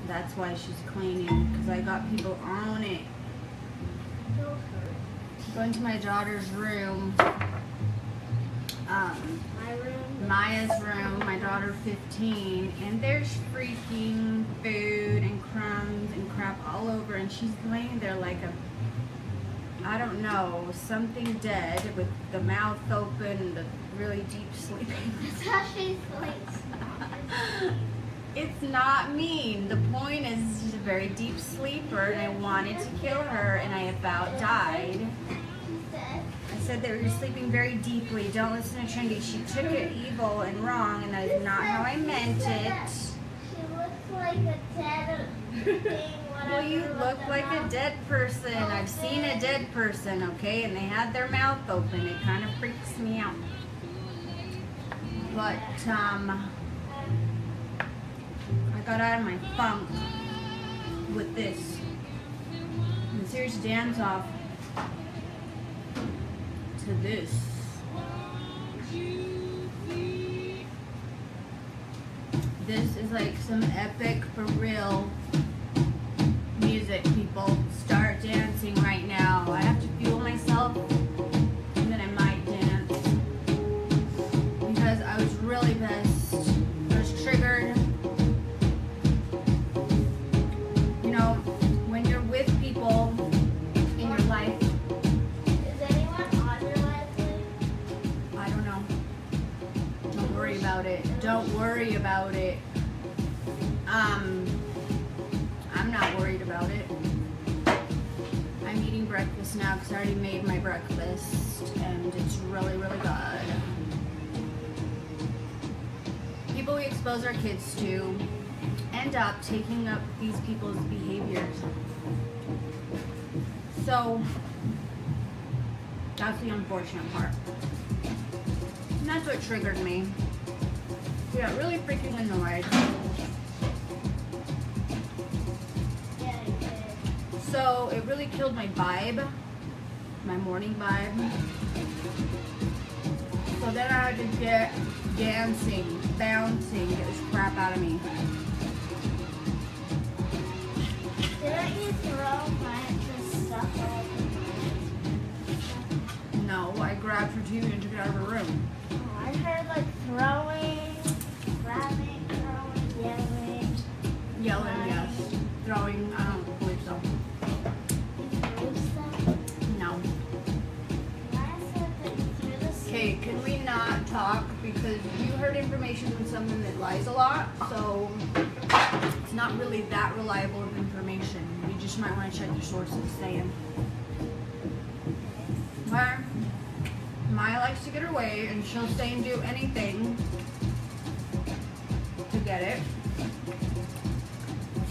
That's why she's cleaning, because I got people on it. Going to my daughter's room. My room. Maya's room, my daughter 15, and there's freaking food and crumbs and crap all over, and she's laying there like a, I don't know, something dead with the mouth open and the really deep sleeping. That's how she sleeps. It's not mean. The point is she's a very deep sleeper, and I wanted to kill her, and I about died. I said that you're sleeping very deeply. Don't listen to Trendy. She took it evil and wrong, and that is not how I meant it. She looks like a dead thing. Well, you look like a dead person. I've seen a dead person, okay? And they had their mouth open. It kind of freaks me out. But, I got out of my funk with this. And the series dance off to this. This is like some epic, for real music, people. Start dancing right now. I have to fuel myself, and then I might dance. Because I was really pissed. I was triggered. You know, when you're with people in your life, Is anyone on your life? I don't know. Don't worry about it. Don't worry about it. I'm not worried about it. I'm eating breakfast now because I already made my breakfast and it's really, really good. People we expose our kids to end up taking up these people's behaviors. So that's the unfortunate part. And that's what triggered me. I got really freaking annoyed. Yeah, I did. So it really killed my vibe, my morning vibe. So then I had to get dancing, bouncing, get this crap out of me. Didn't you throw the stuff all over? No, I grabbed her TV and took it out of her room. Oh, I heard like throwing, grabbing, throwing, yelling. Yelling, yes. Throwing, I don't believe so. You threw stuff? No. Maya said that you threw the stuff. Okay, can we not talk? Because you heard information from someone that lies a lot, so it's not really that reliable of information. You just might want to check your sources saying. Where Maya likes to get her way, and she'll say and do anything to get it.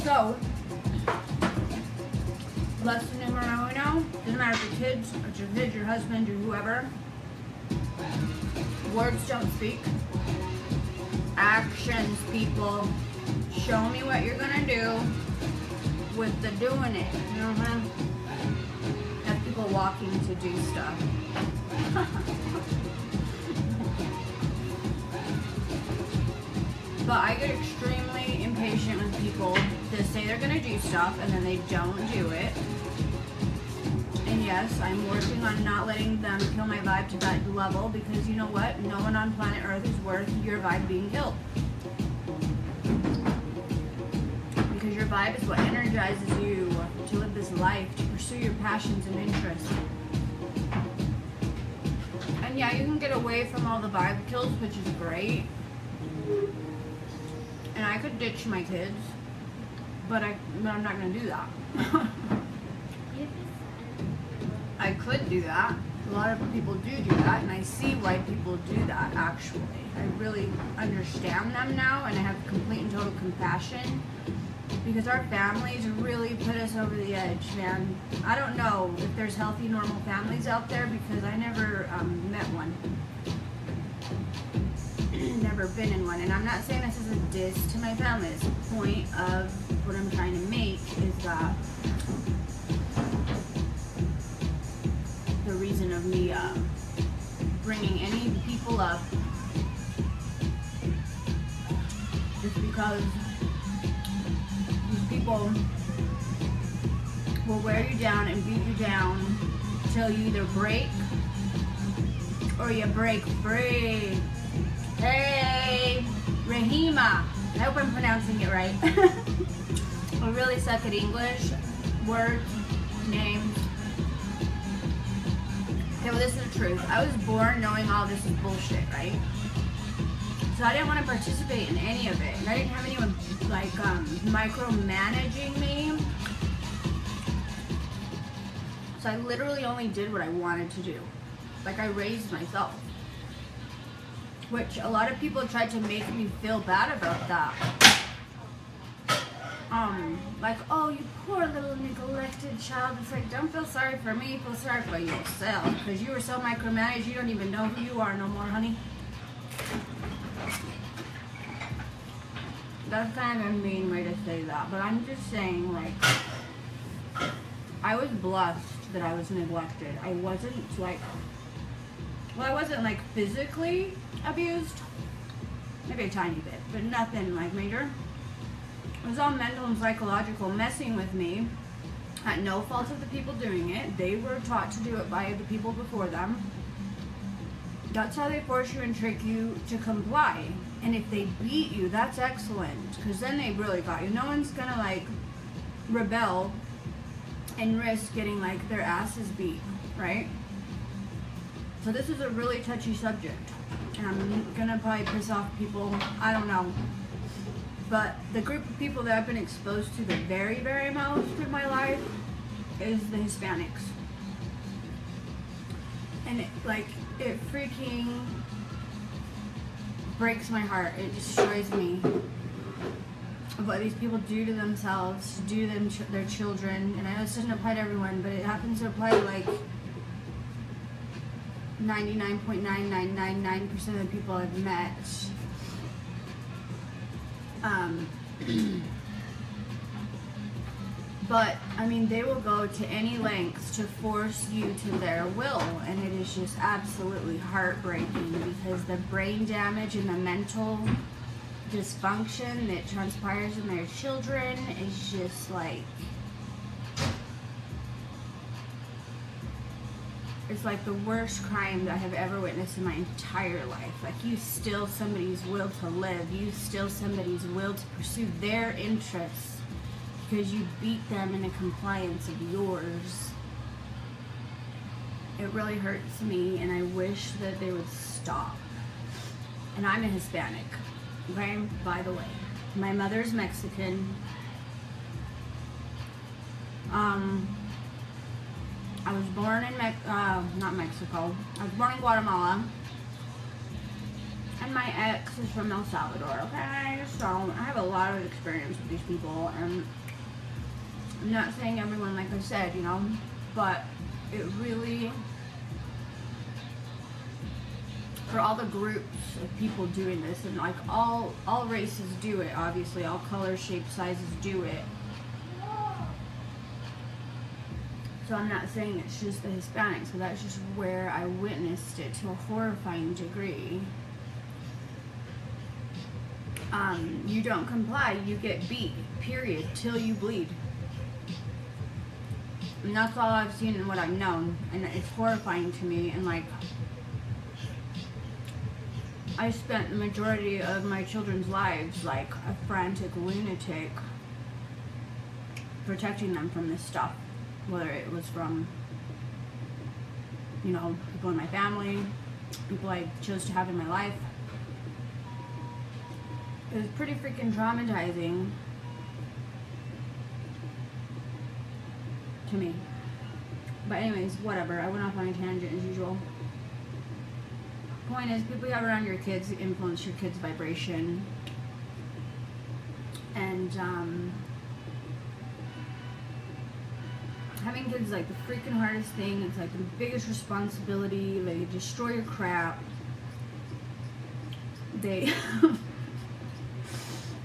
So, lesson numero uno, doesn't matter if your kids, or your kids, your husband, or whoever, words don't speak. Actions, people. Show me what you're gonna do with the doing it. Have people walking to do stuff. But I get extremely impatient with people that say they're gonna do stuff and then they don't do it. And yes, I'm working on not letting them kill my vibe to that level, because you know what? No one on planet Earth is worth your vibe being killed. Because your vibe is what energizes you to live this life, to pursue your passions and interests. And yeah, you can get away from all the vibe kills, which is great. And I could ditch my kids, but I'm not going to do that. I could do that. A lot of people do that, and I see why people do that, actually. I really understand them now, and I have complete and total compassion, because our families really put us over the edge, man. I don't know if there's healthy, normal families out there, because I never met one. Never been in one, and I'm not saying this is a diss to my family. It's the point of what I'm trying to make is that the reason of me bringing any people up is because these people will wear you down and beat you down till you either break or you break free. Hey, Rahima. I hope I'm pronouncing it right. I really suck at English. Words, names. Okay, well, this is the truth. I was born knowing all this is bullshit, right? So I didn't want to participate in any of it. And I didn't have anyone like micromanaging me. So I literally only did what I wanted to do. Like, I raised myself. Which a lot of people tried to make me feel bad about that. Like, oh, you poor little neglected child. It's like, don't feel sorry for me, feel sorry for yourself. Because you were so micromanaged, you don't even know who you are no more, honey. That's kind of a mean way to say that, but I'm just saying, like, I was blessed that I was neglected. I wasn't, like, well, I wasn't, like, physically abused. Maybe a tiny bit, but nothing, like, major. It was all mental and psychological, messing with me at no fault of the people doing it. They were taught to do it by the people before them. That's how they force you and trick you to comply. And if they beat you, that's excellent, because then they really got you. No one's gonna, like, rebel and risk getting, like, their asses beat, right? So this is a really touchy subject, and I'm gonna probably piss off people. I don't know. But the group of people that I've been exposed to the very, very most in my life is the Hispanics. And it freaking breaks my heart. It destroys me. What these people do to themselves, do to them, their children. And I know this doesn't apply to everyone, but it happens to apply to, like, 99.9999% of the people I've met. But, I mean, they will go to any lengths to force you to their will, and it is just absolutely heartbreaking, because the brain damage and the mental dysfunction that transpires in their children is just, like, it's like the worst crime that I have ever witnessed in my entire life. Like, you steal somebody's will to live. You steal somebody's will to pursue their interests because you beat them into compliance of yours. It really hurts me, and I wish that they would stop. And I'm a Hispanic, okay? By the way, my mother's Mexican. I was born in not Mexico. I was born in Guatemala, and my ex is from El Salvador. Okay, so I have a lot of experience with these people, and I'm not saying everyone, like I said, you know, but it really, for all the groups of people doing this, and like all races do it, obviously, all colors, shapes, sizes do it. So I'm not saying it's just the Hispanics, but that's just where I witnessed it to a horrifying degree. You don't comply, you get beat, period, till you bleed. And that's all I've seen and what I've known, and it's horrifying to me. And like, I spent the majority of my children's lives like a frantic lunatic, protecting them from this stuff. Whether it was from, you know, people in my family, people I chose to have in my life. It was pretty freaking traumatizing to me. But anyways, whatever. I went off on a tangent as usual. Point is, people you have around your kids influence your kids' vibration. And, having kids is like the freaking hardest thing. It's like the biggest responsibility. They destroy your crap. They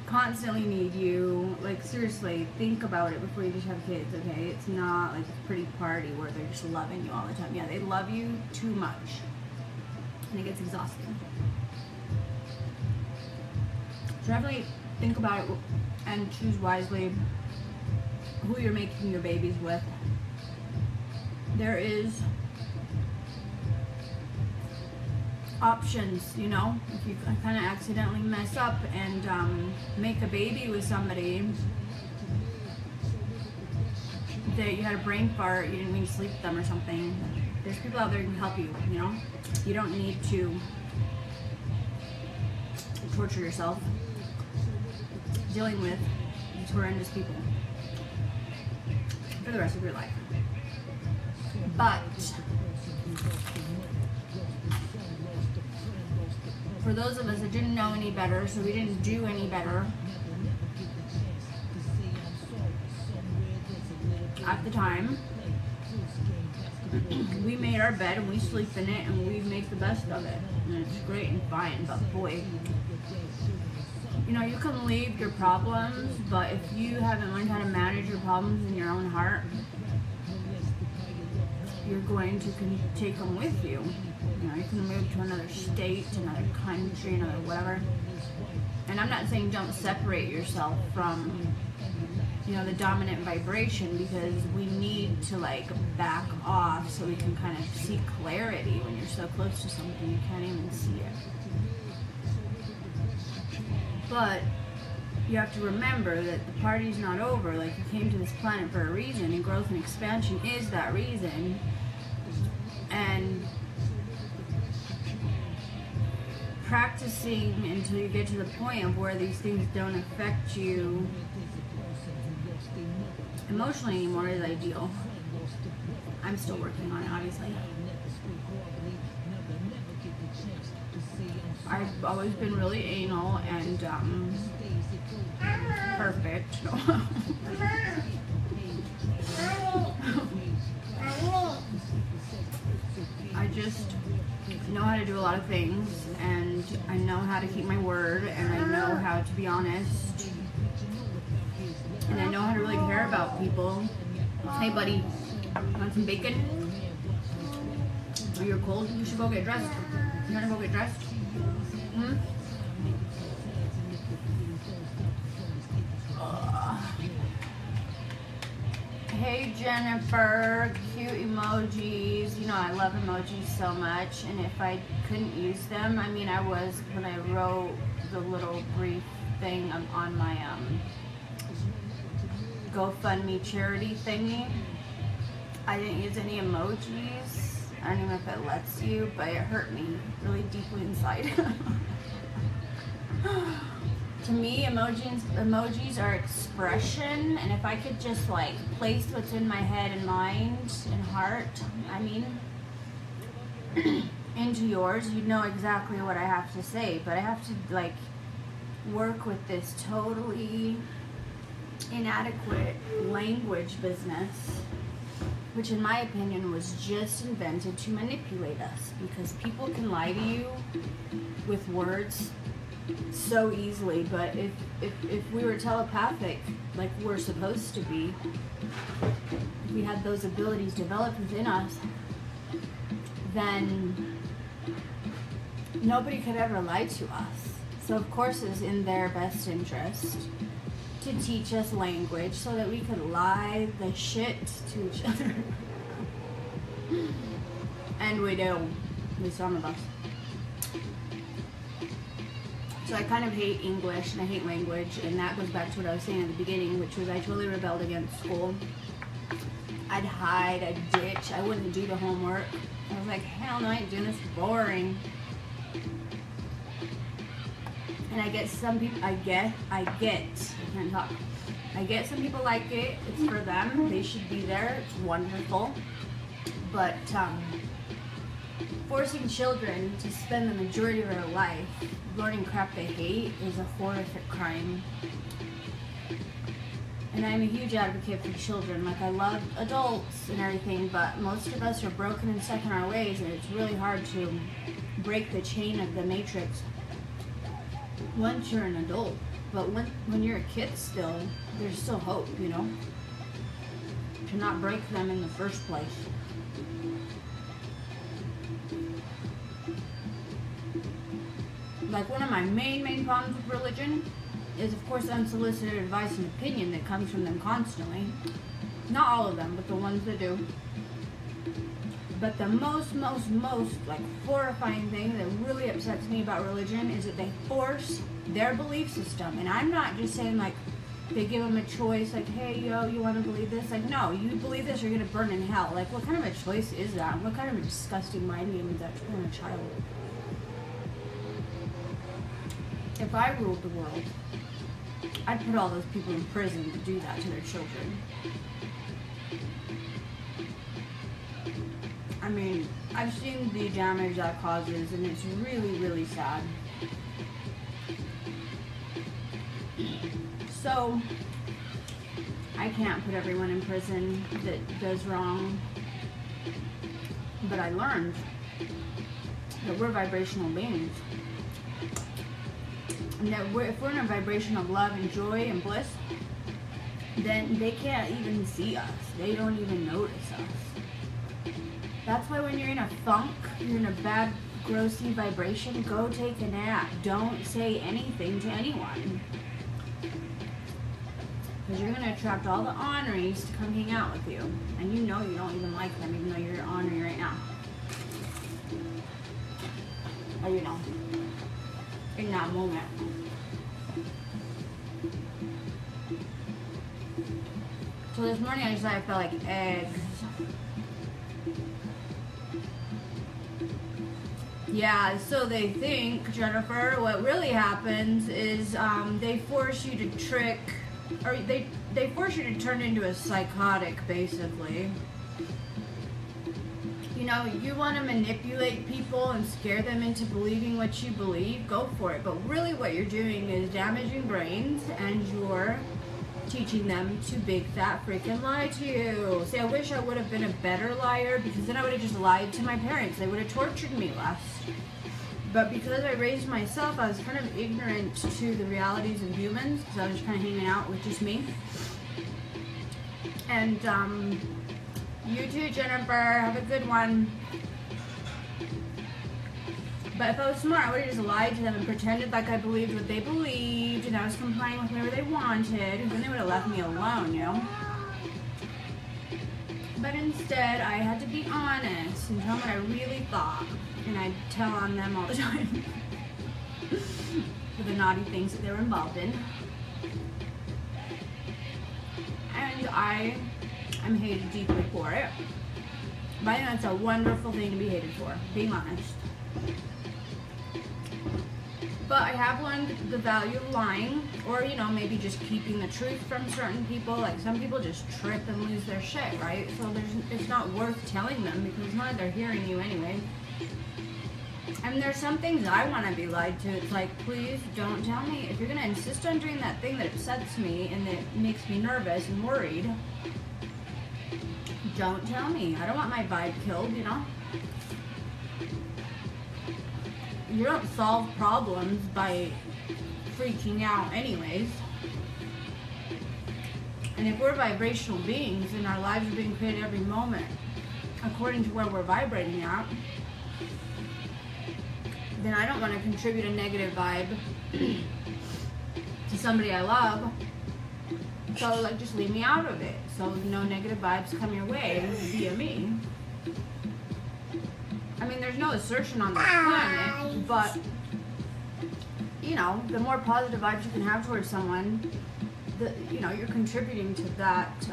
constantly need you. Like, seriously, think about it before you just have kids, okay? It's not like a pretty party where they're just loving you all the time. Yeah, they love you too much, and it gets exhausting. So definitely think about it and choose wisely. who you're making your babies with. There is options, you know, if you kind of accidentally mess up and make a baby with somebody that you had a brain fart, you didn't mean to sleep with them or something, there's people out there who can help you, you know? You don't need to torture yourself dealing with these horrendous people for the rest of your life. But for those of us that didn't know any better, so we didn't do any better at the time, we made our bed and we sleep in it and we make the best of it. And it's great and fine, but boy, you know, you can leave your problems, but if you haven't learned how to manage your problems in your own heart, you're going to take them with you. You know, you can move to another state, another country, another whatever. And I'm not saying don't separate yourself from, you know, the dominant vibration, because we need to like back off so we can kind of see clarity. When you're so close to something, you can't even see it. But you have to remember that the party's not over. Like, you came to this planet for a reason, and growth and expansion is that reason. And practicing until you get to the point of where these things don't affect you emotionally anymore is ideal. I'm still working on it, obviously. I've always been really anal and perfect. I just know how to do a lot of things, and I know how to keep my word, and I know how to be honest, and I know how to really care about people. Hey buddy, want some bacon? Oh, you're cold? You should go get dressed. You wanna go get dressed? Hmm? Hey Jennifer, cute emojis. You know I love emojis so much, and if I couldn't use them, I mean, I was, when I wrote the little brief thing on my GoFundMe charity thingy, I didn't use any emojis. I don't even know if it lets you, but it hurt me really deeply inside. To me, emojis are expression, and if I could just like place what's in my head and mind and heart, I mean, into yours, you'd know exactly what I have to say. But I have to like work with this totally inadequate language business, which in my opinion was just invented to manipulate us, because people can lie to you with words so easily. But if we were telepathic like we're supposed to be, if we had those abilities developed within us, then nobody could ever lie to us. So of course it's in their best interest to teach us language so that we could lie the shit to each other. And we do, at least some of us. So I kind of hate English and I hate language, and that goes back to what I was saying at the beginning, which was I totally rebelled against school. I'd hide, I'd ditch, I wouldn't do the homework. I was like, hell no, I ain't doing this, boring. And I get some people, I can't talk. I get some people like it, it's for them, they should be there, it's wonderful. But forcing children to spend the majority of their life learning crap they hate is a horrific crime. And I'm a huge advocate for children. Like, I love adults and everything, but most of us are broken and stuck in our ways, and it's really hard to break the chain of the matrix once you're an adult. But when you're a kid still, there's still hope, you know, to not break them in the first place. Like, one of my main problems with religion is, of course, unsolicited advice and opinion that comes from them constantly. Not all of them, but the ones that do. But the most, like, horrifying thing that really upsets me about religion is that they force their belief system. And I'm not just saying, like, they give them a choice, like, hey, yo, you want to believe this? Like, no, you believe this, you're going to burn in hell. Like, what kind of a choice is that? What kind of a disgusting mind game is that to put on a child? If I ruled the world, I'd put all those people in prison to do that to their children. I mean, I've seen the damage that causes, and it's really, really sad. So, I can't put everyone in prison that does wrong, but I learned that we're vibrational beings. And that if we're in a vibration of love and joy and bliss, then they can't even see us. They don't even notice us. That's why when you're in a funk, you're in a bad, grossy vibration, go take a nap. Don't say anything to anyone. Because you're going to attract all the honorees to come hang out with you. And you know you don't even like them, even though you're an honoree right now. Or you know, in that moment. So this morning I decided I felt like eggs. Yeah, so they think, Jennifer, what really happens is they force you to trick, or they force you to turn into a psychotic, basically. You know, you want to manipulate people and scare them into believing what you believe, go for it. But really what you're doing is damaging brains, and you're teaching them to big fat freaking lie to you. See, I wish I would have been a better liar, because then I would have just lied to my parents. They would have tortured me less. But because I raised myself, I was kind of ignorant to the realities of humans, because I was just kind of hanging out with just me. And you too, Jennifer. Have a good one. But if I was smart, I would have just lied to them and pretended like I believed what they believed, and I was complying with whatever they wanted, and then they would have left me alone, you know? But instead, I had to be honest and tell them what I really thought, and I'd tell on them all the time for the naughty things that they were involved in. And I'm hated deeply for it. But I think that's a wonderful thing to be hated for, being honest. But I have learned the value of lying, or, you know, maybe just keeping the truth from certain people. Like, some people just trip and lose their shit, right? So it's not worth telling them, because it's not like they're hearing you anyway. And there's some things I want to be lied to. It's like, please don't tell me. If you're going to insist on doing that thing that upsets me and that makes me nervous and worried, don't tell me. I don't want my vibe killed, you know? You don't solve problems by freaking out anyways. And if we're vibrational beings and our lives are being created every moment according to where we're vibrating at, then I don't want to contribute a negative vibe to somebody I love. So, like, just leave me out of it. So no negative vibes come your way via me. I mean, there's no assertion on this planet, but, you know, the more positive vibes you can have towards someone, you know, you're contributing to that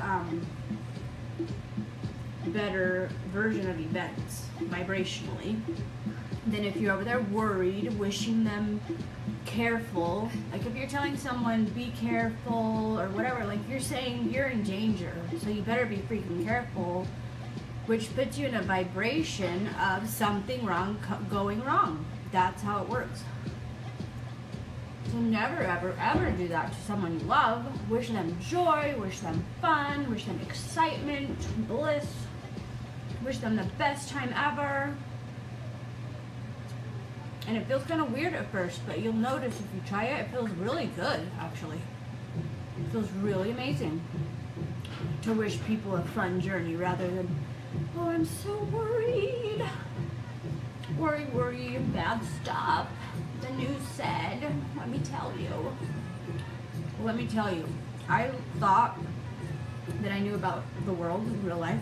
better version of events, vibrationally, than if you're over there worried, wishing them careful. Like, if you're telling someone, be careful, or whatever, like, you're saying you're in danger, so you better be freaking careful, which puts you in a vibration of something wrong going wrong. That's how it works. So never, ever, ever do that to someone you love. Wish them joy, wish them fun, wish them excitement, bliss. Wish them the best time ever. And it feels kind of weird at first, but you'll notice if you try it, it feels really good, actually. It feels really amazing to wish people a fun journey rather than, oh, I'm so worried. Worry, bad stuff. The news said, let me tell you. let me tell you, I thought that I knew about the world in real life,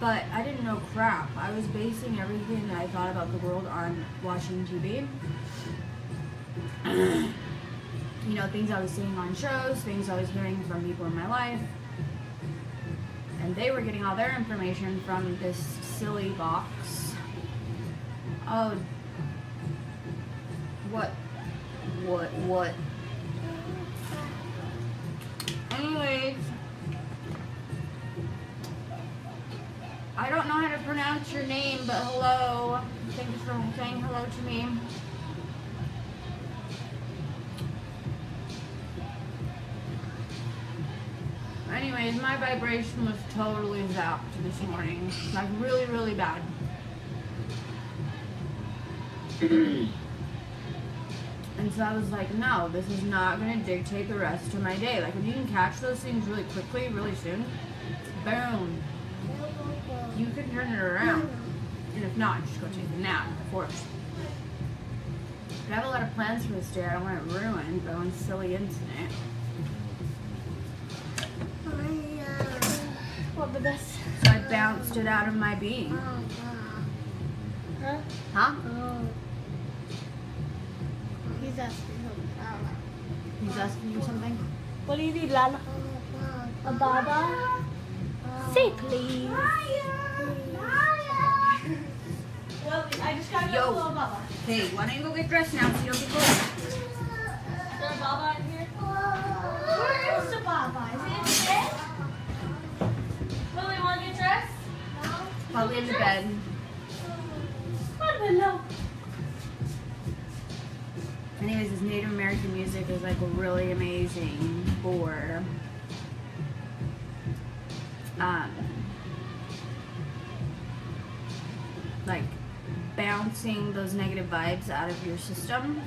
but I didn't know crap. I was basing everything that I thought about the world on watching TV. You know, things I was seeing on shows, things I was hearing from people in my life. And they were getting all their information from this silly box. Oh, what? Anyways, I don't know how to pronounce your name, but hello. Thank you for saying hello to me. Anyways, my vibration was totally zapped this morning. Like really, really bad. And so I was like, no, this is not going to dictate the rest of my day. Like if you can catch those things really quickly, really soon, boom, you can turn it around. And if not, just go take a nap, of course. But I have a lot of plans for this day. I don't want it ruined by one silly incident. So I bounced it out of my being. Huh? He's asking him. He's asking you something? What do you need, Lala? A baba? Say please. Well, I just got Yo. a little baba. Hey, why don't you go get dressed now so you don't get cold? Is there a baba in here? Where is the baba? Is he in the bed? Lily, want to get dressed? Probably in the bed. I don't know. Anyways, this Native American music is like really amazing for like bouncing those negative vibes out of your system.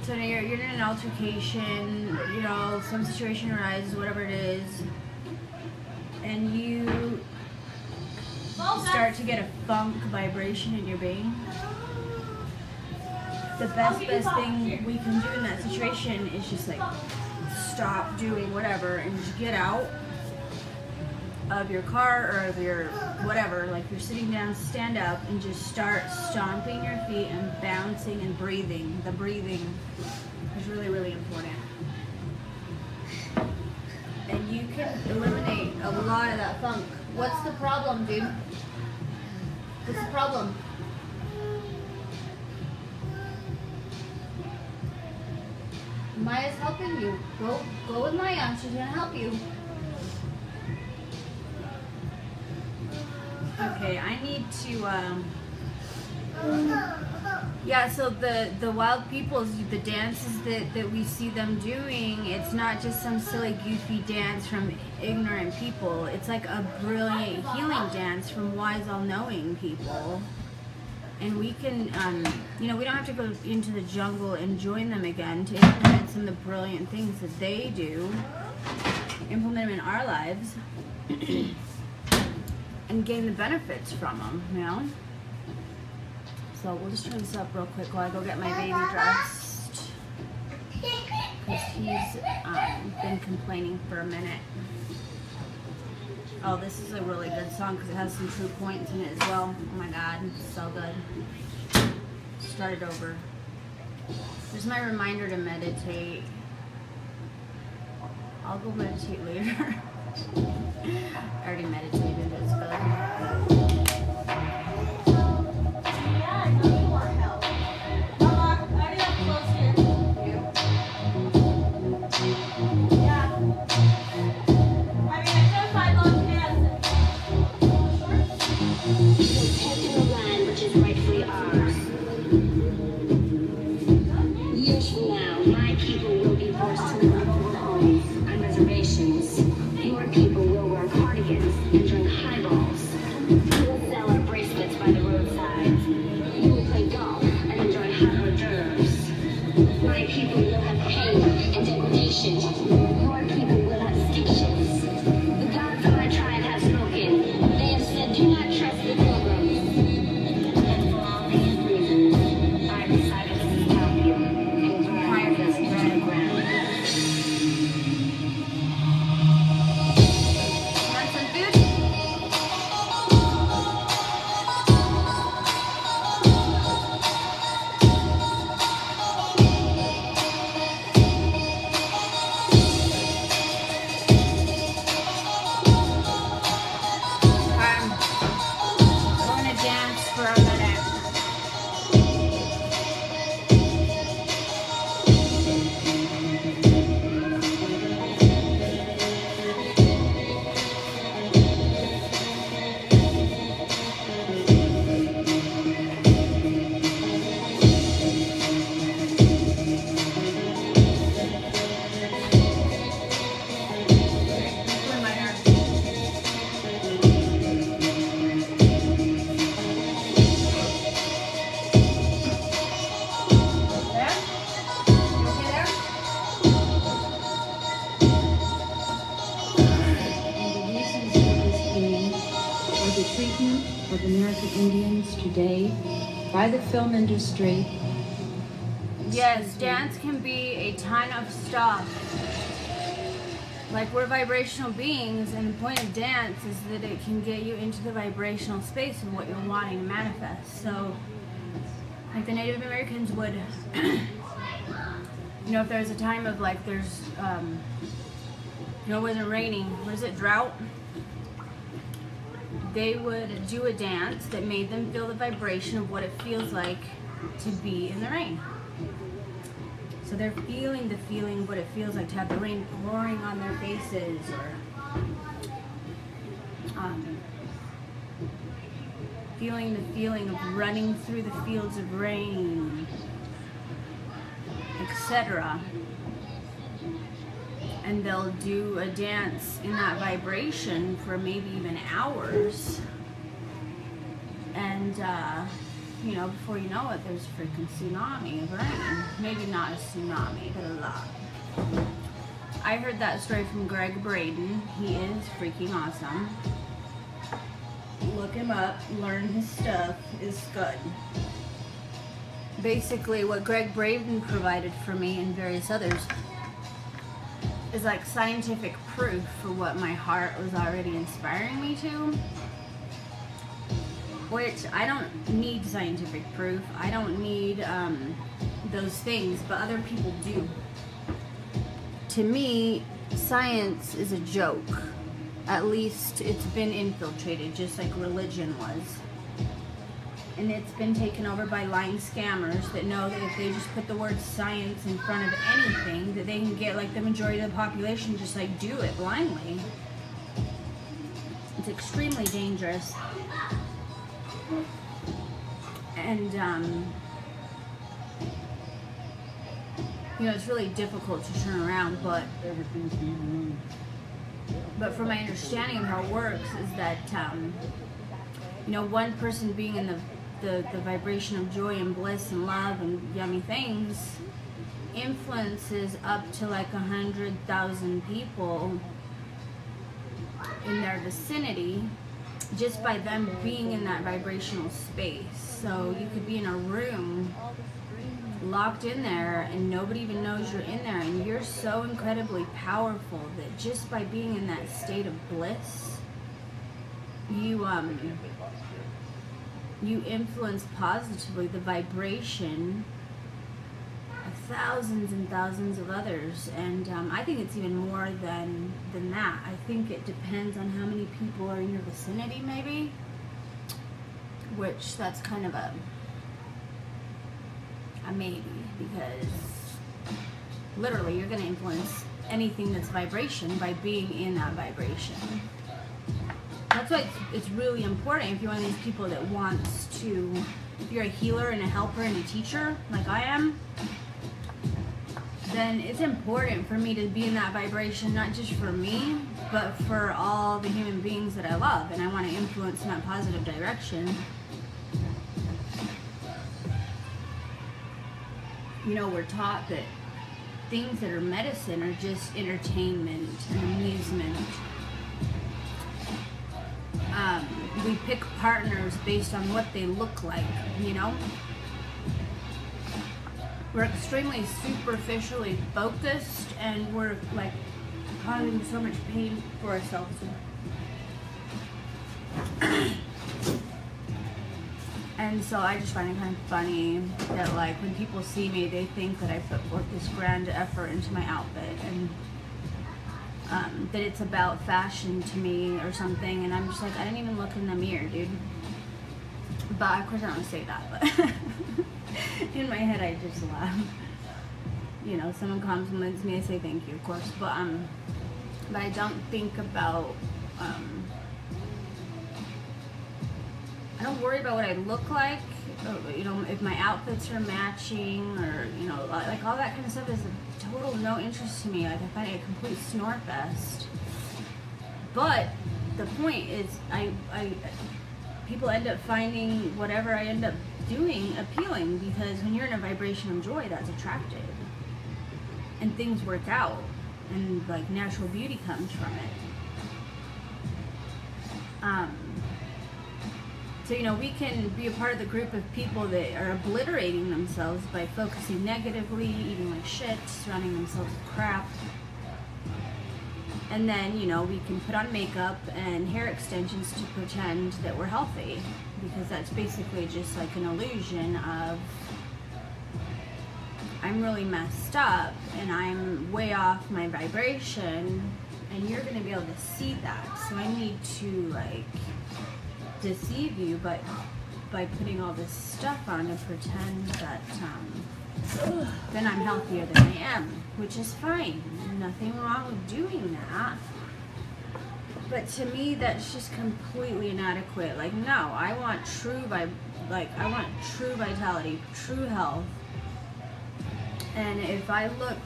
So you're in an altercation, you know, some situation arises, whatever it is, and you start to get a funk vibration in your being. The best thing we can do in that situation is just like stop doing whatever and just get out of your car or of your whatever, like you're sitting down, stand up and just start stomping your feet and bouncing and breathing. The breathing is really, really important. And you can eliminate a lot of that funk. What's the problem, dude? What's the problem? Maya's helping you. Go with Maya. She's gonna help you. Okay, I need to. Yeah. So the wild peoples, the dances that we see them doing, it's not just some silly goofy dance from ignorant people. It's like a brilliant healing dance from wise, all-knowing people. And we can, you know, we don't have to go into the jungle and join them again to implement some of the brilliant things that they do, implement them in our lives, and gain the benefits from them, you know? So we'll just turn this up real quick while I go get my baby dressed, because he's been complaining for a minute. Oh, this is a really good song because it has some true points in it as well. Oh my god, it's so good. Start it over. There's my reminder to meditate. I'll go meditate later. I already meditated, it's good. Yeah, I know you want help. Mama, I already have clothes here. Yeah. I mean, I could find long pants. Protecting the land which is rightfully ours. Years from now, my people will be forced to live up in homes on reservations. Your people will wear cardigans and drink highballs. We will sell our bracelets by the roadside. You will play golf and enjoy hot hors d'oeuvres. My people will have pain and degradation. Your people will have stitches. The gods of my tribe have spoken. They have said, do not trust the pilgrims. And for all these reasons, I decided to stop you and drive of American Indians today by the film industry. Yes, dance can be a ton of stuff. Like, we're vibrational beings, and the point of dance is that it can get you into the vibrational space of what you're wanting to manifest. So, like the Native Americans would, you know, if there's a time of like, there's, you know, it wasn't raining, what is it, drought? They would do a dance that made them feel the vibration of what it feels like to be in the rain. So they're feeling the feeling of what it feels like to have the rain pouring on their faces, or feeling the feeling of running through the fields of rain, etc. And they'll do a dance in that vibration for maybe even hours. And you know, before you know it, there's a freaking tsunami of rain. Maybe not a tsunami, but a lot. I heard that story from Greg Braden. He is freaking awesome. Look him up, learn his stuff, is good. Basically, what Greg Braden provided for me and various others is like scientific proof for what my heart was already inspiring me to. Which, I don't need scientific proof. I don't need those things, but other people do. To me, science is a joke. At least it's been infiltrated, just like religion was. And it's been taken over by lying scammers that know that if they just put the word science in front of anything, that they can get like the majority of the population just like do it blindly. It's extremely dangerous. And you know, it's really difficult to turn around, but from my understanding of how it works is that you know, one person being in the vibration of joy and bliss and love and yummy things influences up to like 100,000 people in their vicinity just by them being in that vibrational space. So you could be in a room locked in there and nobody even knows you're in there, and you're so incredibly powerful that just by being in that state of bliss, you influence positively the vibration of thousands and thousands of others. And I think it's even more than that. I think it depends on how many people are in your vicinity, maybe, which that's kind of a maybe, because literally you're going to influence anything that's vibration by being in that vibration. That's why it's really important if you're one of these people that wants to, if you're a healer and a helper and a teacher like I am, then it's important for me to be in that vibration, not just for me, but for all the human beings that I love, and I want to influence in that positive direction. You know, we're taught that things that are medicine are just entertainment and amusement. We pick partners based on what they look like, you know? We're extremely superficially focused, and we're like causing so much pain for ourselves. And so I just find it kind of funny that like when people see me, they think that I put forth this grand effort into my outfit, and that it's about fashion to me or something, and I'm just like, I didn't even look in the mirror, dude. But of course I don't say that, but in my head I just laugh. You know, someone compliments me, I say thank you, of course, but I don't think about, I don't worry about what I look like, or, you know, if my outfits are matching, or, you know, like all that kind of stuff is a total no interest to me. Like, I find it a complete snore fest. But the point is, people end up finding whatever I end up doing appealing, because when you're in a vibration of joy, that's attractive, and things work out, and like natural beauty comes from it. So, you know, we can be a part of the group of people that are obliterating themselves by focusing negatively, eating like shit, surrounding themselves with crap. And then, you know, we can put on makeup and hair extensions to pretend that we're healthy, because that's basically just like an illusion of I'm really messed up and I'm way off my vibration, and you're gonna be able to see that. So I need to like deceive you, but by putting all this stuff on and pretend that then I'm healthier than I am, which is fine. Nothing wrong with doing that. But to me, that's just completely inadequate. Like, no, I want true vitality, true health. And if I look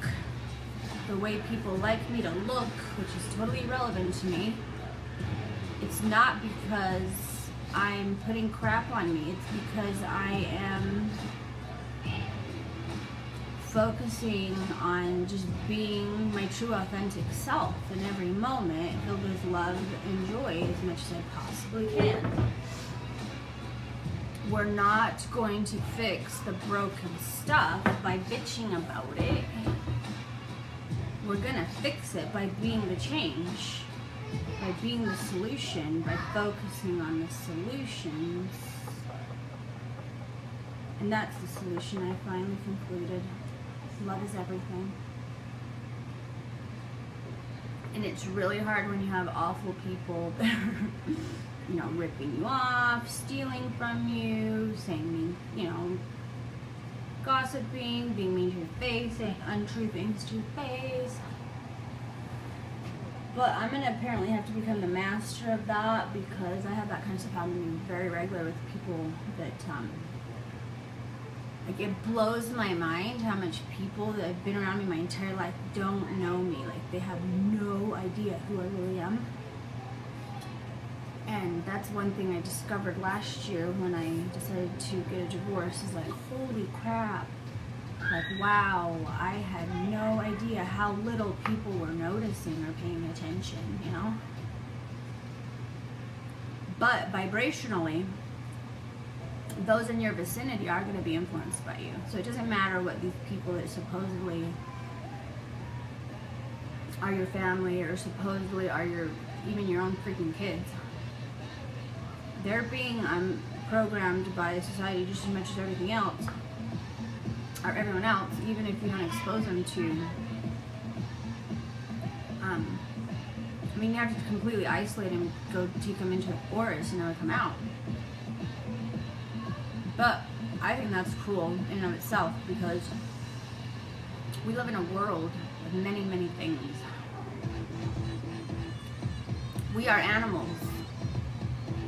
the way people like me to look, which is totally irrelevant to me, it's not because I'm putting crap on me. It's because I am focusing on just being my true authentic self in every moment, filled with love and joy as much as I possibly can. We're not going to fix the broken stuff by bitching about it. We're gonna fix it by being the change, by being the solution, by focusing on the solutions. And that's the solution I finally concluded. Love is everything. And it's really hard when you have awful people that are, you know, ripping you off, stealing from you, saying mean, you know, gossiping, being mean to your face, saying untrue things to your face. But I'm gonna apparently have to become the master of that, because I have that kind of stuff happening very regular with people that, like, it blows my mind how much people that have been around me my entire life don't know me. Like, they have no idea who I really am. And that's one thing I discovered last year when I decided to get a divorce, is like, holy crap. Like, wow, I had no idea how little people were noticing or paying attention, you know? But vibrationally, those in your vicinity are going to be influenced by you. So it doesn't matter what these people that supposedly are your family or supposedly are even your own freaking kids. They're being programmed by society just as much as everything else, or everyone else, even if you don't expose them to. I mean, you have to completely isolate them, go take them into a forest and never come out. But I think that's cool in and of itself, because we live in a world of many, many things. We are animals,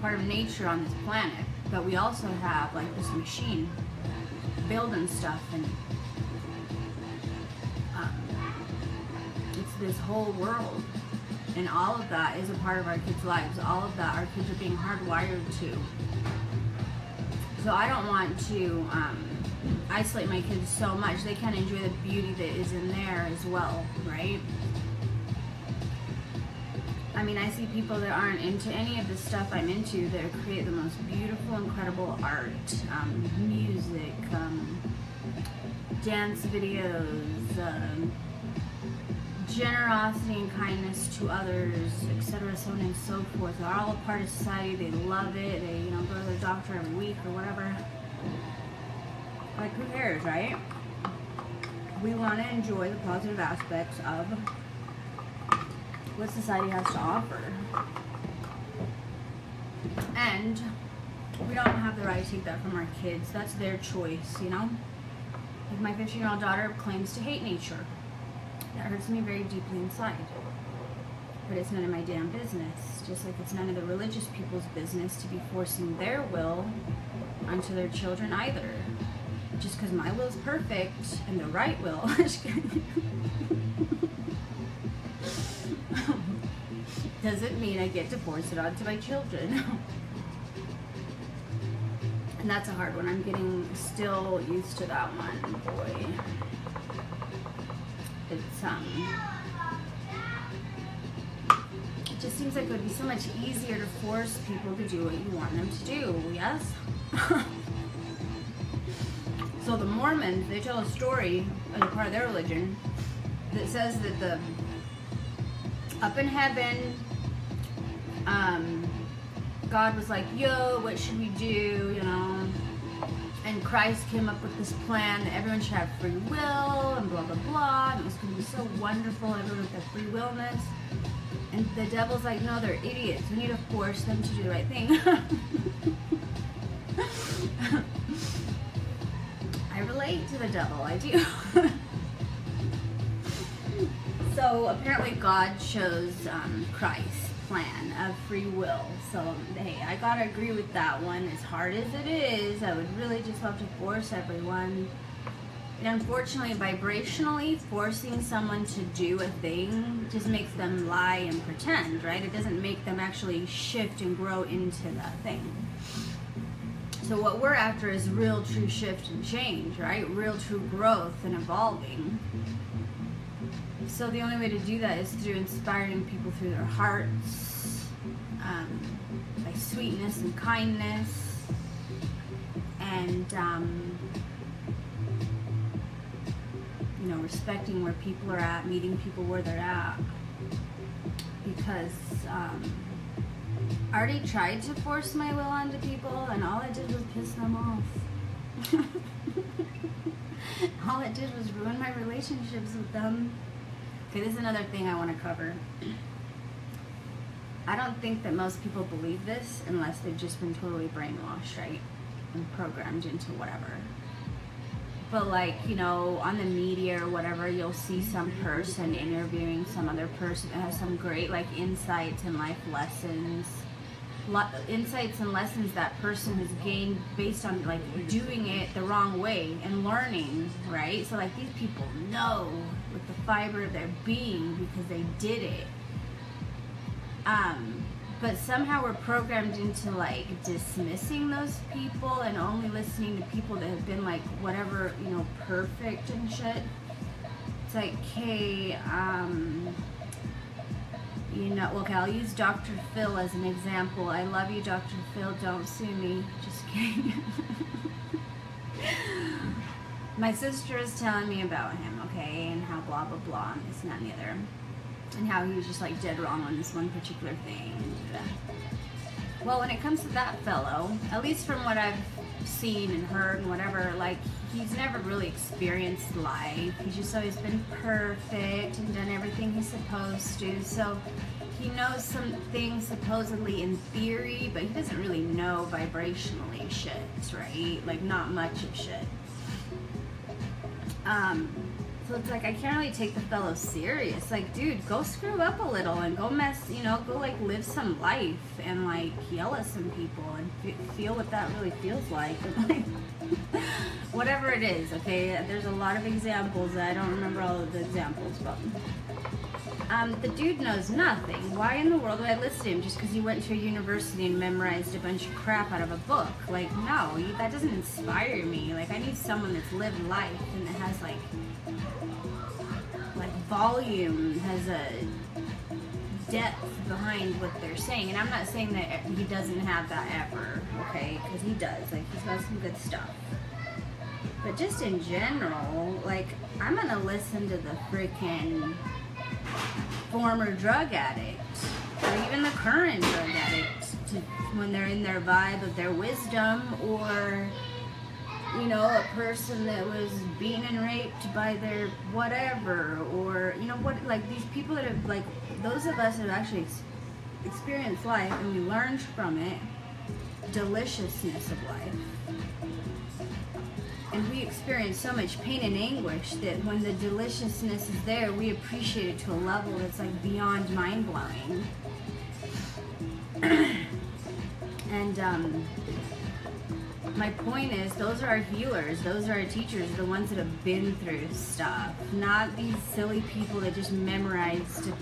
part of nature on this planet, but we also have like this machine building stuff, and it's this whole world, and all of that is a part of our kids' lives. All of that our kids are being hardwired to. So I don't want to isolate my kids so much they can't enjoy the beauty that is in there as well, right? I mean, I see people that aren't into any of the stuff I'm into that create the most beautiful, incredible art, music, dance videos, generosity and kindness to others, etc., so on and so forth. They're all a part of society. They love it. They, you know, go to their doctor every week or whatever. Like, who cares, right? We want to enjoy the positive aspects of what society has to offer. And we don't have the right to take that from our kids. That's their choice, you know? Like, my 15-year-old daughter claims to hate nature. That hurts me very deeply inside. But it's none of my damn business. Just like it's none of the religious people's business to be forcing their will onto their children either. Just because my will's perfect and the right will doesn't mean I get to force it onto my children. And that's a hard one. I'm getting still used to that one, boy. It's it just seems seems like it would be so much easier to force people to do what you want them to do, yes? So the Mormons, they tell a story as a part of their religion that says that up in heaven, God was like, yo, what should we do, you know? And Christ came up with this plan that everyone should have free will and blah, blah, blah. And it was going to be so wonderful, everyone with their free willness. And the devil's like, no, they're idiots. We need to force them to do the right thing. I relate to the devil, I do. So apparently God chose Christ's plan of free will. So hey, I gotta agree with that one. As hard as it is, I would really just love to force everyone. And unfortunately, vibrationally, forcing someone to do a thing just makes them lie and pretend, right? It doesn't make them actually shift and grow into that thing. So what we're after is real, true shift and change, right? Real, true growth and evolving. So the only way to do that is through inspiring people through their hearts, by sweetness and kindness, and you know, respecting where people are at, meeting people where they're at. Because I already tried to force my will onto people, and all I did was piss them off. All it did was ruin my relationships with them. Okay, this is another thing I want to cover. I don't think that most people believe this unless they've just been totally brainwashed, right? And programmed into whatever. But like, you know, on the media or whatever, you'll see some person interviewing some other person that has some great like insights and life lessons. Insights and lessons that person has gained based on like doing it the wrong way and learning, right? So like these people know with the fiber of their being because they did it. But somehow we're programmed into like dismissing those people and only listening to people that have been like whatever, you know, perfect and shit. It's like, hey, you know, okay, I'll use Dr. Phil as an example. I love you, Dr. Phil, don't sue me. Just kidding. My sister is telling me about him, okay, and how blah, blah, blah, and this and that and the other. And how he was just like dead wrong on this one particular thing. Well, when it comes to that fellow, at least from what I've seen and heard and whatever, like he's never really experienced life. He's just always been perfect and done everything he's supposed to. So he knows some things supposedly in theory, but he doesn't really know vibrationally shit, right? Like not much of shit. So it's like I can't really take the fellow serious. Like, dude, go screw up a little and go mess, you know, go like live some life and like yell at some people and feel what that really feels like. And, like, whatever it is, okay? There's a lot of examples. I don't remember all of the examples, but the dude knows nothing. Why in the world would I listen to him just because he went to a university and memorized a bunch of crap out of a book? Like, no, that doesn't inspire me. Like, I need someone that's lived life and that has like volume, has a depth behind what they're saying. And I'm not saying that he doesn't have that ever, okay? Because he does. Like, he's got some good stuff. But just in general, like, I'm gonna listen to the freaking former drug addict or even the current drug addict when they're in their vibe of their wisdom, or you know, a person that was beaten and raped by their whatever, or you know what, like these people that have, like those of us that have actually experienced life and we learned from it deliciousness of life, and we experience so much pain and anguish that when the deliciousness is there, we appreciate it to a level that's like beyond mind-blowing. And my point is, those are our healers, those are our teachers, the ones that have been through stuff, not these silly people that just memorized.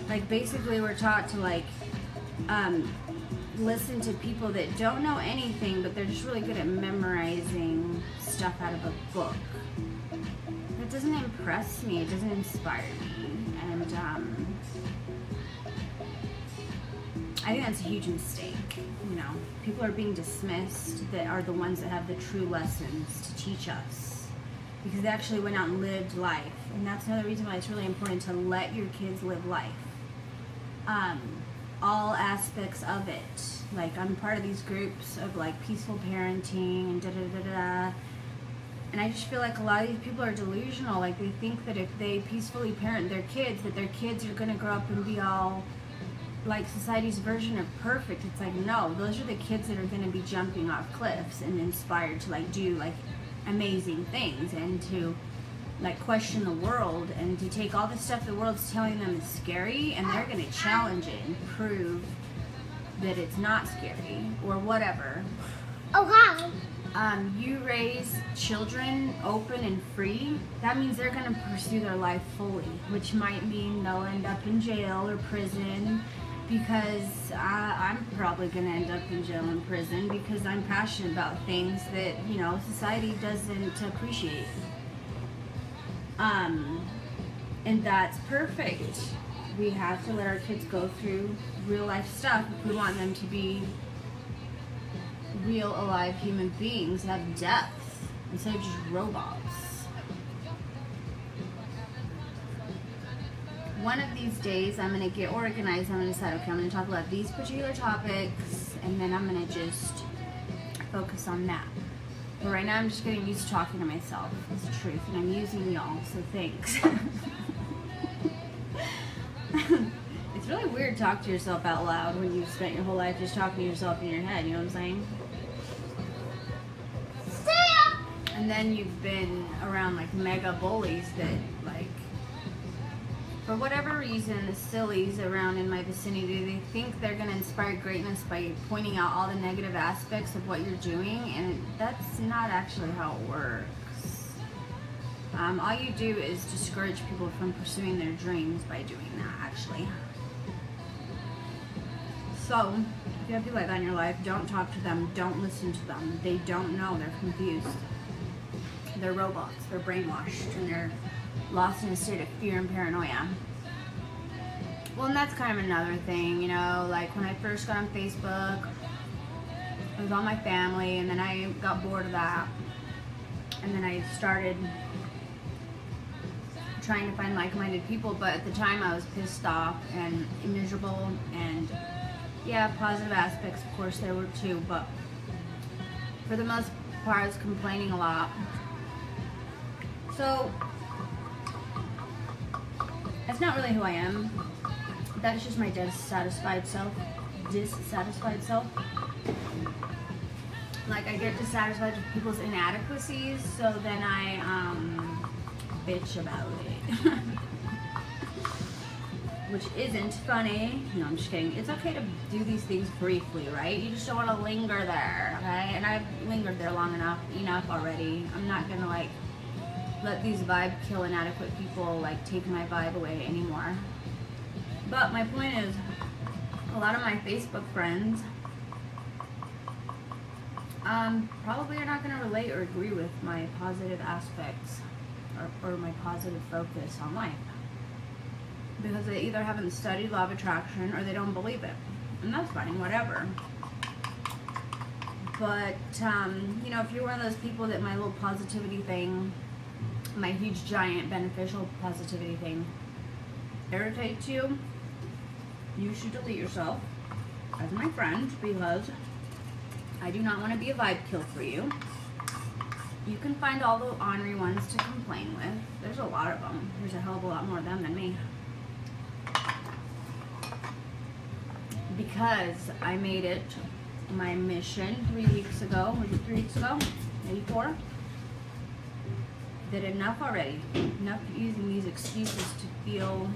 Like, basically we're taught to like listen to people that don't know anything, but they're just really good at memorizing stuff out of a book. That doesn't impress me, it doesn't inspire me. And I think that's a huge mistake. You know, people are being dismissed that are the ones that have the true lessons to teach us, because they actually went out and lived life. And that's another reason why it's really important to let your kids live life. All aspects of it. Like, I'm part of these groups of like peaceful parenting and da-da-da-da. And I just feel like a lot of these people are delusional. Like, they think that if they peacefully parent their kids, that their kids are going to grow up and be all like society's version of perfect. It's like, no, those are the kids that are going to be jumping off cliffs and inspired to like do like amazing things and to like question the world and to take all the stuff the world's telling them is scary, and they're going to challenge it and prove that it's not scary or whatever. Oh, hi. You raise children open and free, that means they're going to pursue their life fully, which might mean they'll end up in jail or prison, because I'm probably going to end up in jail and prison because I'm passionate about things that, you know, society doesn't appreciate. And that's perfect. We have to let our kids go through real life stuff if we want them to be real, alive human beings that have depth instead of just robots. One of these days I'm going to get organized. I'm going to decide, okay, I'm going to talk about these particular topics, and then I'm going to just focus on that. But right now I'm just getting used to talking to myself. It's the truth, and I'm using y'all, so thanks. It's really weird to talk to yourself out loud when you've spent your whole life just talking to yourself in your head, you know what I'm saying? And then you've been around like mega bullies that, like, for whatever reason, the sillies around in my vicinity, they think they're going to inspire greatness by pointing out all the negative aspects of what you're doing, and that's not actually how it works. All you do is discourage people from pursuing their dreams by doing that, actually. So, if you have people like that in your life, don't talk to them, don't listen to them. They don't know, they're confused. They're robots, they're brainwashed, and they're lost in a state of fear and paranoia. Well, and that's kind of another thing, you know, like when I first got on Facebook, it was all my family, and then I got bored of that, and then I started trying to find like-minded people, but at the time I was pissed off and miserable, and yeah, positive aspects, of course, there were too, but for the most part I was complaining a lot. So, that's not really who I am. That's just my dissatisfied self. Like, I get dissatisfied with people's inadequacies, so then I bitch about it. Which isn't funny. No, I'm just kidding. It's okay to do these things briefly, right? You just don't want to linger there, okay? And I've lingered there long enough already. I'm not gonna like let these vibe kill inadequate people like take my vibe away anymore. But my point is, a lot of my Facebook friends probably are not going to relate or agree with my positive aspects or my positive focus on life, because they either haven't studied law of attraction or they don't believe it, and that's fine, whatever. But you know, if you're one of those people that my little positivity thing, my huge giant beneficial positivity thing irritates you, you should delete yourself as my friend, because I do not want to be a vibe kill for you. You can find all the ornery ones to complain with. There's a lot of them. There's a hell of a lot more of them than me. Because I made it my mission 3 weeks ago, was it 3 weeks ago? Maybe 4? That enough already. Enough using these excuses to feel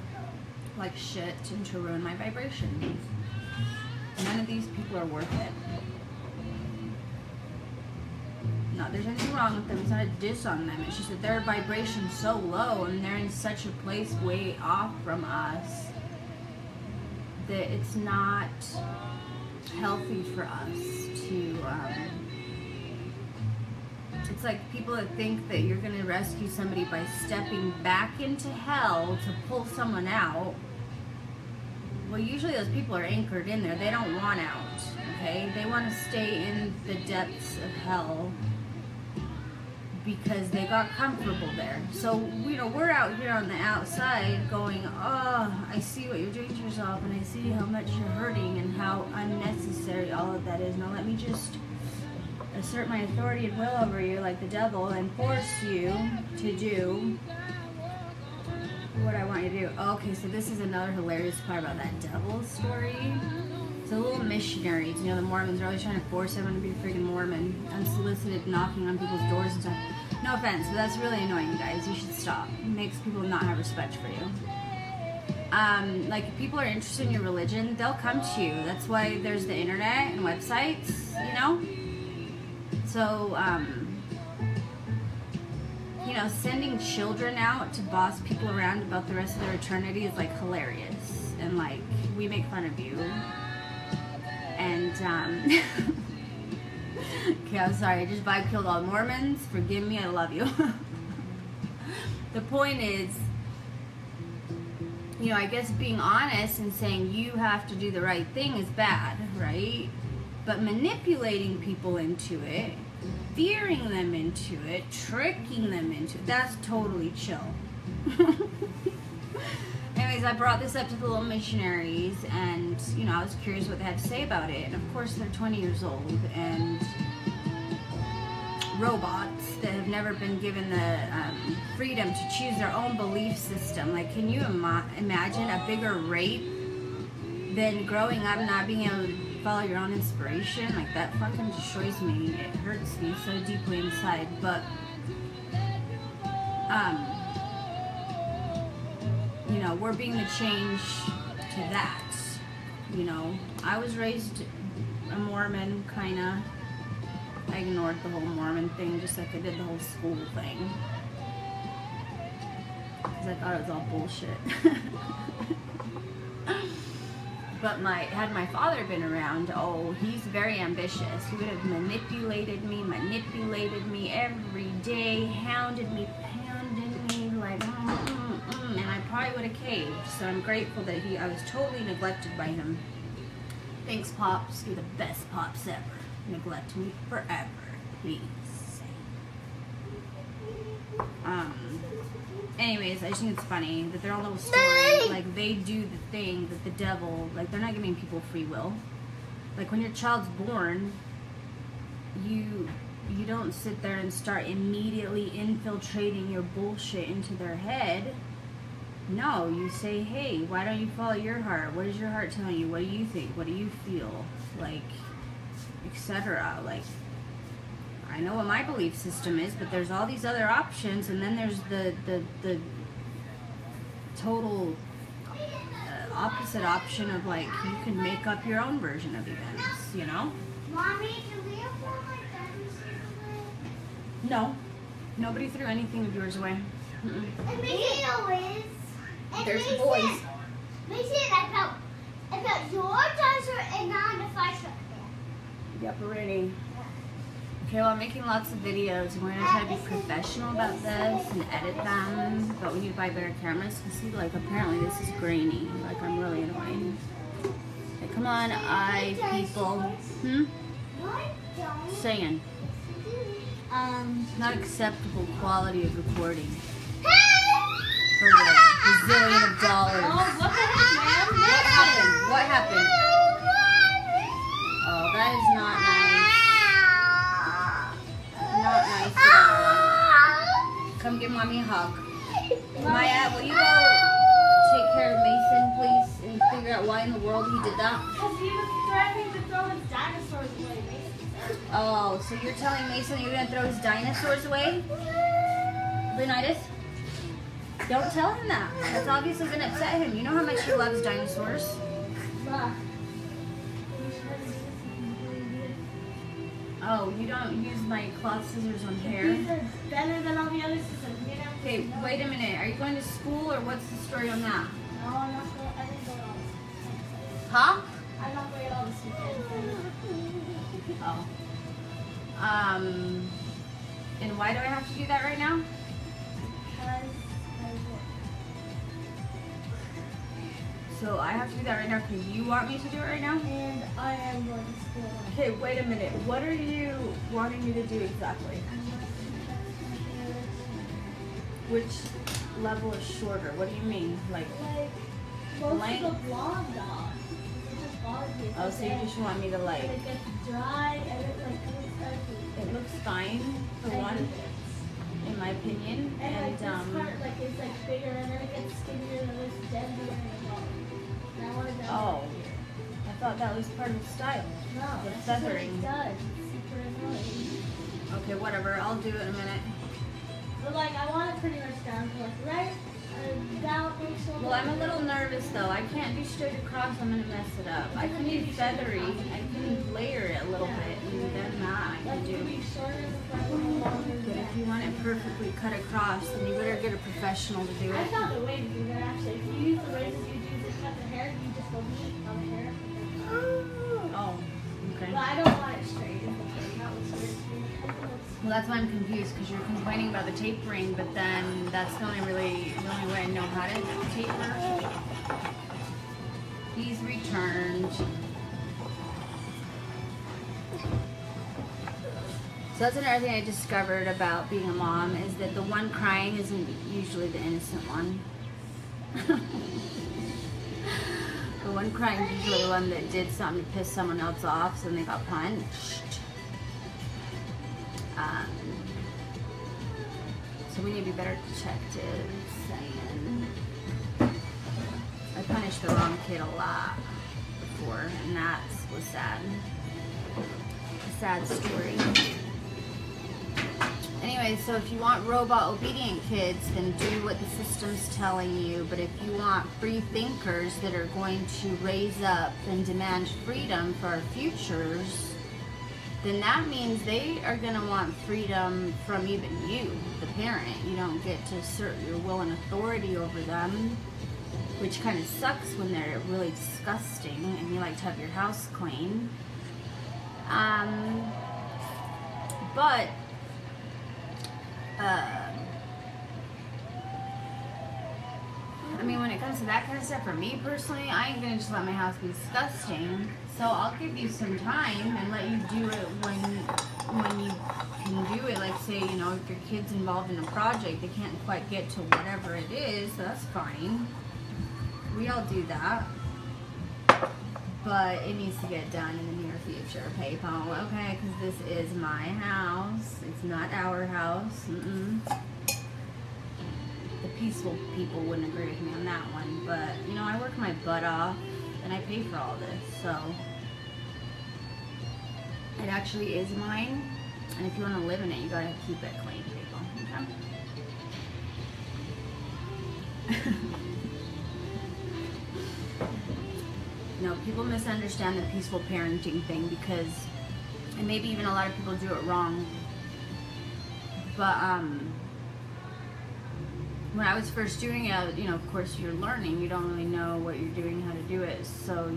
like shit and to ruin my vibration. None of these people are worth it. Not there's anything wrong with them. It's not a diss on them. It's just that their vibration's so low and they're in such a place way off from us that it's not healthy for us to it's like people that think that you're going to rescue somebody by stepping back into hell to pull someone out. Well, usually those people are anchored in there. They don't want out, okay? They want to stay in the depths of hell because they got comfortable there. So, you know, we're out here on the outside going, oh, I see what you're doing to yourself, and I see how much you're hurting and how unnecessary all of that is. Now let me just assert my authority and will over you like the devil and force you to do what I want you to do. Okay, so this is another hilarious part about that devil story. So the little missionaries, you know, the Mormons are always trying to force everyone to be a freaking Mormon, unsolicited, knocking on people's doors and stuff. No offense, but that's really annoying, you guys. You should stop. It makes people not have respect for you. Like, if people are interested in your religion, they'll come to you. That's why there's the internet and websites, you know? So, you know, sending children out to boss people around about the rest of their eternity is, like, hilarious. And, like, we make fun of you. And, okay, I'm sorry, I just vibe killed all Mormons. Forgive me, I love you. The point is, you know, I guess being honest and saying you have to do the right thing is bad, right? But manipulating people into it, fearing them into it, tricking them into it, that's totally chill. Anyways, I brought this up to the little missionaries, and, you know, I was curious what they had to say about it. And of course, they're 20 years old and robots that have never been given the freedom to choose their own belief system. Like, can you imagine a bigger rape than growing up not being able to follow your own inspiration? Like, that fucking destroys me. It hurts me so deeply inside. But, you know, we're being the change to that. You know, I was raised a Mormon, kind of. I ignored the whole Mormon thing, just like I did the whole school thing. Because I thought it was all bullshit. But had my father been around, oh, he's very ambitious. He would have manipulated me every day, hounded me, pounded me, like, and I probably would have caved. So I'm grateful that I was totally neglected by him. Thanks, Pops. You're the best Pops ever. Neglect me forever, please. Anyways, I just think it's funny that their own little story, like, they do the thing that the devil, like, they're not giving people free will. Like, when your child's born, you don't sit there and start immediately infiltrating your bullshit into their head. No, you say, hey, why don't you follow your heart? What is your heart telling you? What do you think? What do you feel? Like, etc. Like, I know what my belief system is, but there's all these other options, and then there's the total opposite option of, like, you can make up your own version of events, you know? Mommy, do we have one like that? No. Nobody threw anything of yours away. And Mason always. And There's Mason, boys. Mason, I felt your dinosaur and not the fire truck there. Yep, we're ready. Okay, well, I'm making lots of videos, and we're gonna try to be professional about this and edit them, but we need to buy better cameras, because see, like, apparently this is grainy. Like, I'm really annoying. Okay, come on, people. What don't Saying. Not acceptable quality of recording. For the bazillion of dollars. Oh, what the heck, man? What happened? What happened? Oh, that is not nice. Not nice at all. Come give mommy a hug. Maya, will you go take care of Mason, please, and figure out why in the world he did that? Because he was threatening to throw his dinosaurs away, Mason. Oh, so you're telling Mason you're going to throw his dinosaurs away? Leonidas? Don't tell him that. That's obviously going to upset him. You know how much he loves dinosaurs. Oh, you don't use my cloth scissors on hair? These are better than all the other systems. You know? Okay, wait a minute. Are you going to school, or what's the story on that? No, I'm not going. I didn't go at all this weekend. Huh? I'm not going at all this weekend. Oh. And why do I have to do that right now? Because So So I have to do that right now because you want me to do it right now? And I am going to school. Okay, wait a minute. What are you wanting me to do exactly? Which level is shorter? What do you mean? Like, Like, most Length? of the blonde dogs. It's just blonde kids. oh, so you just want me to And like, it gets dry and it like looks ugly. it looks fine for And one, it's- in my opinion. And like this And, part like is like bigger and then it gets skinnier and it's denser and long. And I want it down Oh. here. I thought that was part of the style. No, The that's feathering. What it does. It's super annoying. Okay, whatever. I'll do it in a minute. But like I want it pretty much down to like right down my shoulder. Well, I'm a little nervous though. I can't do straight across. I'm gonna mess it up. I can do feathery. I can layer it a little bit, and then that I Like can to do. be shorter in the front and longer in the But back. if you want it perfectly cut across, then you better get a professional to do I it. found a way to do that actually. If you use the razors you use to cut the hair, you just go neat on the hair. Oh, okay. But I don't want it straight. Not with straight. Well, that's why I'm confused because you're complaining about the tapering, but then that's the only way I know how to taper. He's returned. So that's another thing I discovered about being a mom is that the one crying isn't usually the innocent one. The one crying is usually the one that did something to piss someone else off, so then they got punched. So we need to be better detectives, and I punished the wrong kid a lot before, and that was sad. A sad story. Anyway, so if you want robot obedient kids, then do what the system's telling you. But if you want free thinkers that are going to raise up and demand freedom for our futures, then that means they are going to want freedom from even you, the parent. You don't get to assert your will and authority over them, which kind of sucks when they're really disgusting and you like to have your house clean. But I mean, when it comes to that kind of stuff, for me personally, I ain't gonna just let my house be disgusting. So I'll give you some time and let you do it when you can do it. Like say, you know, if your kid's involved in a project, they can't quite get to whatever it is, that's fine. We all do that. But it needs to get done in the near future, PayPal, okay? Because this is my house. It's not our house. The peaceful people wouldn't agree with me on that one, but you know, I work my butt off and I pay for all this, so it actually is mine. And if you want to live in it, you gotta keep it clean, people. Okay? No, people misunderstand the peaceful parenting thing because, and maybe even a lot of people do it wrong. But when I was first doing it, you know, of course you're learning. You don't really know what you're doing, how to do it. So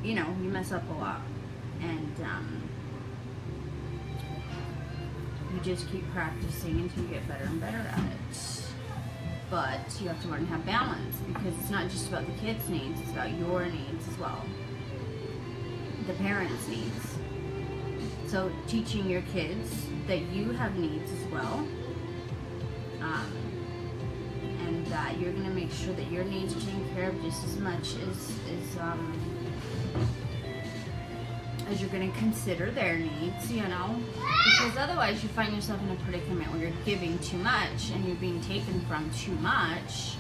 you know, you mess up a lot, and you just keep practicing until you get better and better at it. But you have to learn to have balance because it's not just about the kids' needs, it's about your needs as well. The parents' needs. So teaching your kids that you have needs as well. And that you're gonna make sure that your needs are taken care of just as much as you're gonna consider their needs, you know? Because otherwise you find yourself in a predicament where you're giving too much and you're being taken from too much,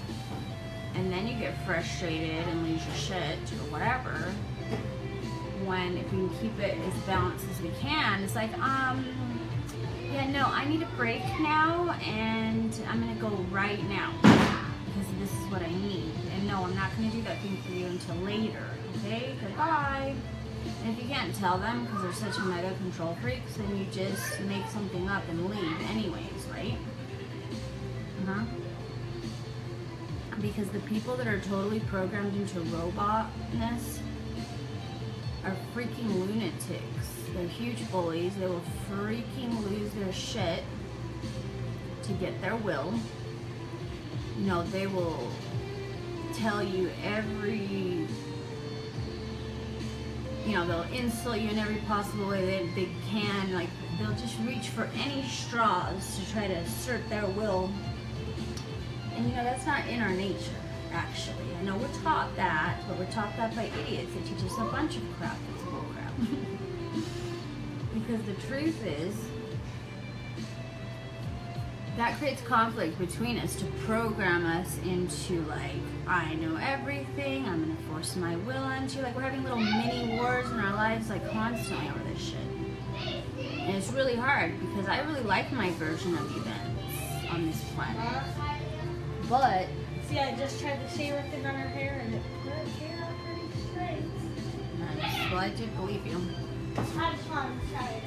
and then you get frustrated and lose your shit or whatever. When if we can keep it as balanced as we can, it's like, yeah, no, I need a break now and I'm gonna go right now because this is what I need. And no, I'm not gonna do that thing for you until later, okay? Goodbye. And if you can't tell them because they're such mega control freaks, then you just make something up and leave anyways, right? Because the people that are totally programmed into robotness are freaking lunatics. They're huge bullies. They will freaking lose their shit to get their will. you know, they will tell you every, you know, they'll insult you in every possible way they can. Like, they'll just reach for any straws to try to assert their will. And you know, that's not in our nature, actually. I know we're taught that, but we're taught that by idiots that teach us a bunch of crap that's bull crap. Because the truth is, that creates conflict between us to program us into, like, I know everything, I'm gonna force my will onto you. Like, we're having little mini wars in our lives, like, constantly over this shit. And it's really hard because I really like my version of events on this planet. But See, I just tried to shave everything on her hair and it put her hair on pretty straight. nice. Well, I did believe you. I just wanted to try it.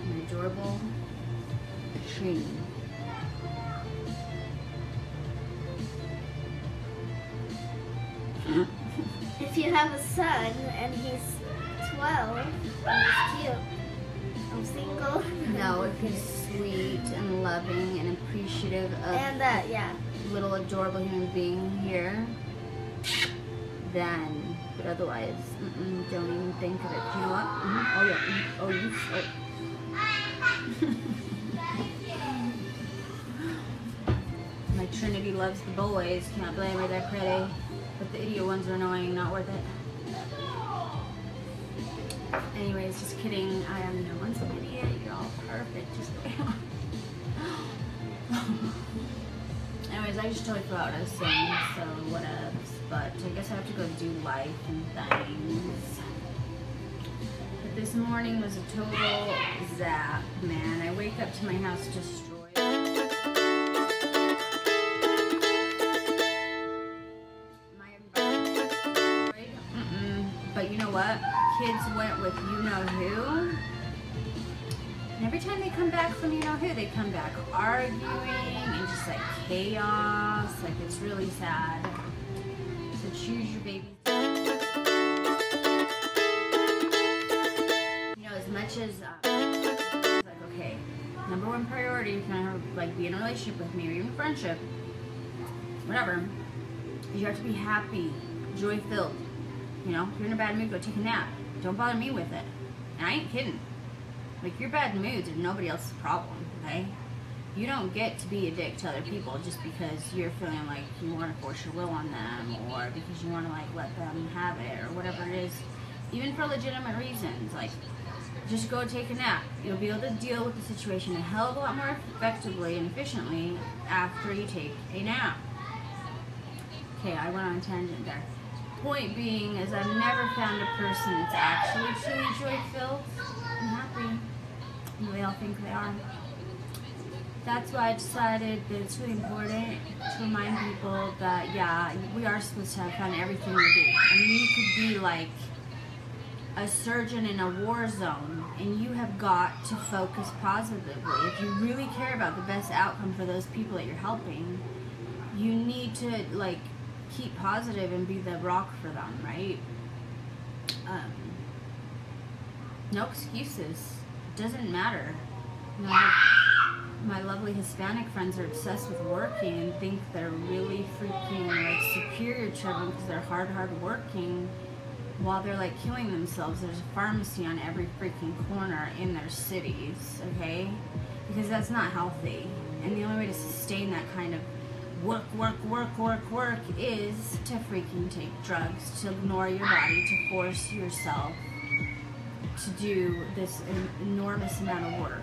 An adorable tree. If you have a son and he's 12 and he's cute, I'm single. No, if he's sweet and loving and appreciative of And yeah. little adorable human being here, then, but otherwise, don't even think of it. You know what? Oh yeah. Oh, you. My Trinity loves the boys. Can't blame her. They're pretty, but the idiot ones are annoying. Not worth it. Anyways, just kidding. I am no one's an idiot. You're all perfect. Just the way you are. Anyways, I just totally forgot what I was saying, so whatevs. But I guess I have to go do life and things. But this morning was a total zap, man. I wake up to my house destroyed. My environment destroyed. But you know what? Kids went with you-know-who. And every time they come back from you-know-who, they come back arguing and just like chaos. Like, it's really sad. So choose your babies. You know, as much as, like, okay, number one priority if you're gonna like be in a relationship with me or even friendship, whatever, is you have to be happy, joy-filled. You know, if you're in a bad mood, go take a nap. Don't bother me with it. And I ain't kidding. Like, your bad moods are nobody else's problem, okay? You don't get to be a dick to other people just because you're feeling like you want to force your will on them, or because you want to, like, let them have it, or whatever it is. Even for legitimate reasons. Like, just go take a nap. You'll be able to deal with the situation a hell of a lot more effectively and efficiently after you take a nap. Okay, I went on a tangent there. Point being is I've never found a person that's actually truly joy-filled and happy. And they all think they are. That's why I decided that it's really important to remind people that, yeah, we are supposed to have fun in everything we do. I mean, you could be like a surgeon in a war zone, and you have got to focus positively. If you really care about the best outcome for those people that you're helping, you need to, like, keep positive and be the rock for them, right? No excuses. It doesn't matter. You know, my lovely Hispanic friends are obsessed with working and think they're really freaking like superior to everyone because they're hard working while they're like killing themselves. There's a pharmacy on every freaking corner in their cities, okay? Because that's not healthy. And the only way to sustain that kind of work is to freaking take drugs, to ignore your body, to force yourself to do this enormous amount of work.